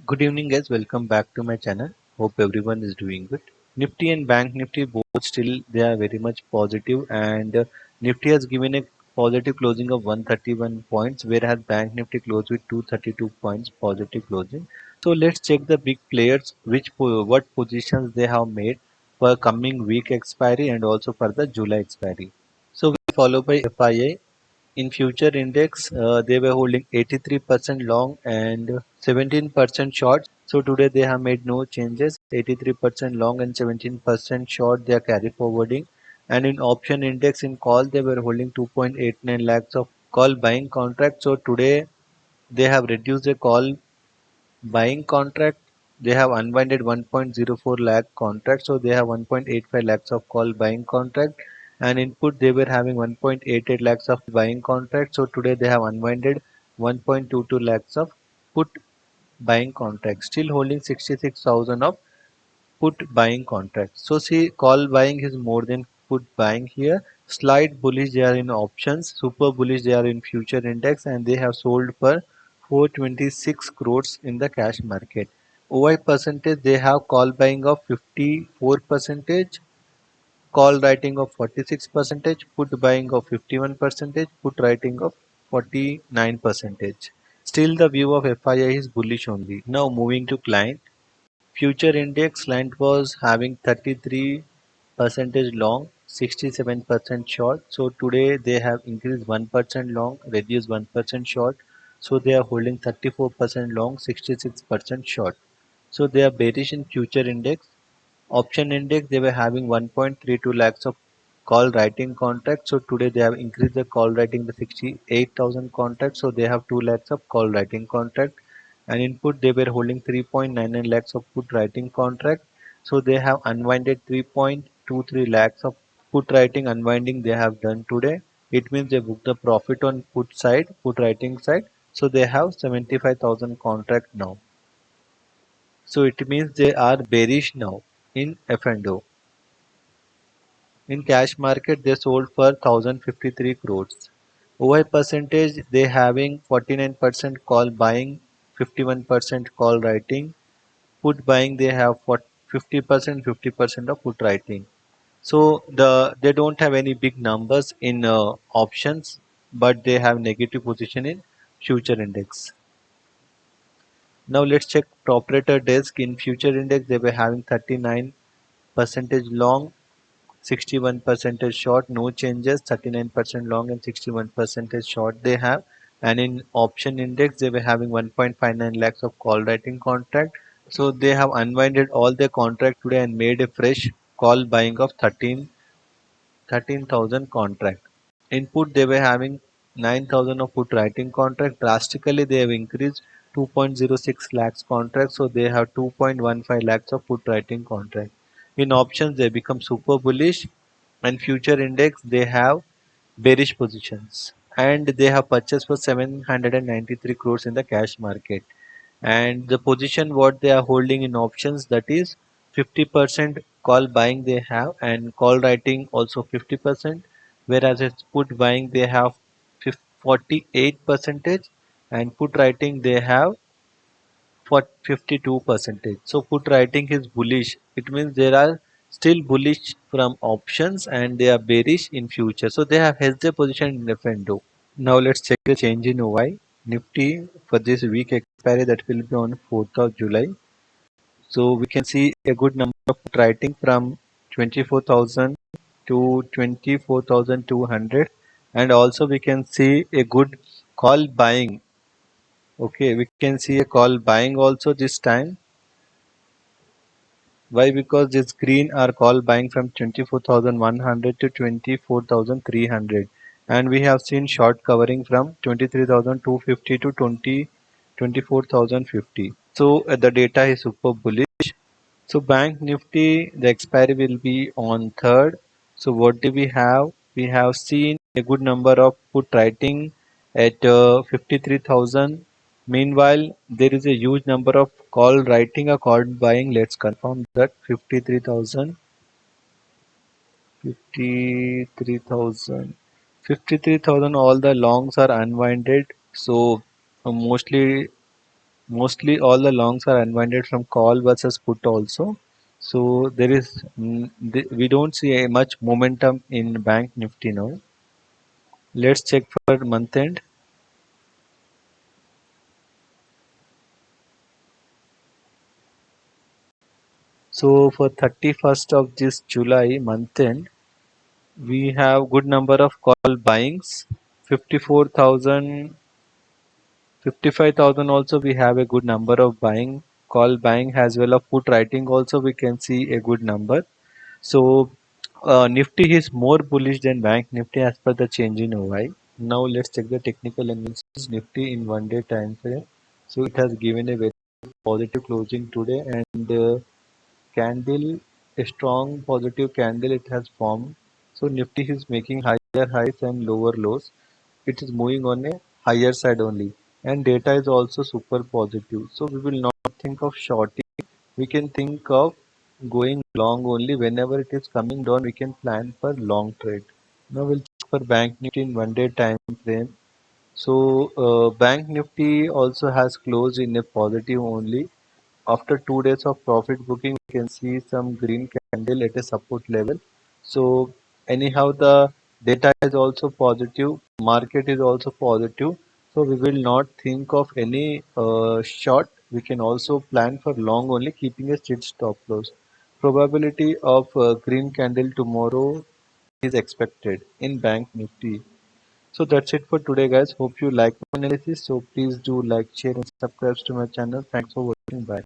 Good evening guys, welcome back to my channel. Hope everyone is doing good. Nifty and Bank Nifty both still they are very much positive and Nifty has given a positive closing of 131 points whereas Bank Nifty closed with 232 points positive closing. So let's check the big players what positions they have made for coming week expiry and also for the July expiry. So we follow by FIA. In future index, they were holding 83% long and 17% short. So today they have made no changes. 83% long and 17% short they are carry forwarding. And in option index in call they were holding 2.89 lakhs of call buying contract. So today they have reduced the call buying contract. They have unwinded 1.04 lakh contract, so they have 1.85 lakhs of call buying contract, and input they were having 1.88 lakhs of buying contract, so today they have unwinded 1.22 lakhs of put buying contract, still holding 66,000 of put buying contract. So see, call buying is more than put buying here. Slight bullish they are in options, super bullish they are in future index, and they have sold for 426 crores in the cash market. OI percentage they have call buying of 54 percentage, call writing of 46 percentage, put buying of 51 percentage, put writing of 49 percentage. Still the view of FII is bullish only. Now moving to client. Future index client was having 33 percentage long, 67% short. So today they have increased 1% long, reduced 1% short. So they are holding 34% long, 66% short. So they are bearish in future index. Option index they were having 1.32 lakhs of call writing contracts. So today they have increased the call writing to 68,000 contracts. So they have 2 lakhs of call writing contract. And input they were holding 3.99 lakhs of put writing contract. So they have unwinded 3.23 lakhs of put writing unwinding they have done today. It means they booked the profit on put writing side. So they have 75,000 contract now. So it means they are bearish now in F&O. In cash market, they sold for 1,053 crores. OI percentage, they having 49% call buying, 51% call writing. Put buying, they have 50% of put writing. So they don't have any big numbers in options, but they have negative position in future index. Now let's check operator desk. In future index, they were having 39 percentage long, 61 percentage short, no changes, 39% long and 61 percentage short they have. And in option index they were having 1.59 lakhs of call writing contract. So they have unwinded all their contract today and made a fresh call buying of 13,000 contract. Input they were having 9,000 of put writing contract. Drastically they have increased 2.06 lakhs contract, so they have 2.15 lakhs of put writing contract. In options they become super bullish, and future index they have bearish positions, and they have purchased for 793 crores in the cash market. And the position what they are holding in options, that is 50% call buying they have, and call writing also 50%, whereas it's put buying they have 48 percentage, and put writing they have for 52 percentage. So put writing is bullish, it means they are still bullish from options and they are bearish in future, so they have hedged their position in F&O. Now let's check the change in OI. Nifty for this week expiry, that will be on 4th of July. So we can see a good number of writing from 24,000 to 24,200, and also we can see a good call buying. Okay, we can see a call buying also this time. Why? Because this green are call buying from 24,100 to 24,300, and we have seen short covering from 23,250 to 24,050. So the data is super bullish. So Bank Nifty, the expiry will be on 3rd. So what do we have? We have seen a good number of put writing at 53,000. Meanwhile, there is a huge number of call writing or call buying. Let's confirm that 53,000, 53,000, 53,000. All the longs are unwinded. So mostly Mostly all the longs are unwinded from call versus put also. So there is we don't see a much momentum in Bank Nifty now. Let's check for month end. So for 31st of this July month end, we have good number of call buyings, 54,000, 55,000 also we have a good number of buying, call buying as well of put writing also we can see a good number. So Nifty is more bullish than Bank Nifty as per the change in OI. Now let's check the technical analysis Nifty in 1 day time frame. So it has given a very positive closing today and candle, a strong positive candle it has formed. So Nifty is making higher highs and lower lows. It is moving on a higher side only. And data is also super positive. So we will not think of shorting. We can think of going long only. Whenever it is coming down, we can plan for long trade. Now we'll check for Bank Nifty in 1 day time frame. So Bank Nifty also has closed in a positive only. After 2 days of profit booking, we can see some green candle at a support level. So anyhow, the data is also positive, market is also positive. So we will not think of any short. We can also plan for long only, keeping a strict stop loss. Probability of green candle tomorrow is expected in Bank Nifty. So that's it for today, guys. Hope you like my analysis. So please do like, share, and subscribe to my channel. Thanks for watching. Bye.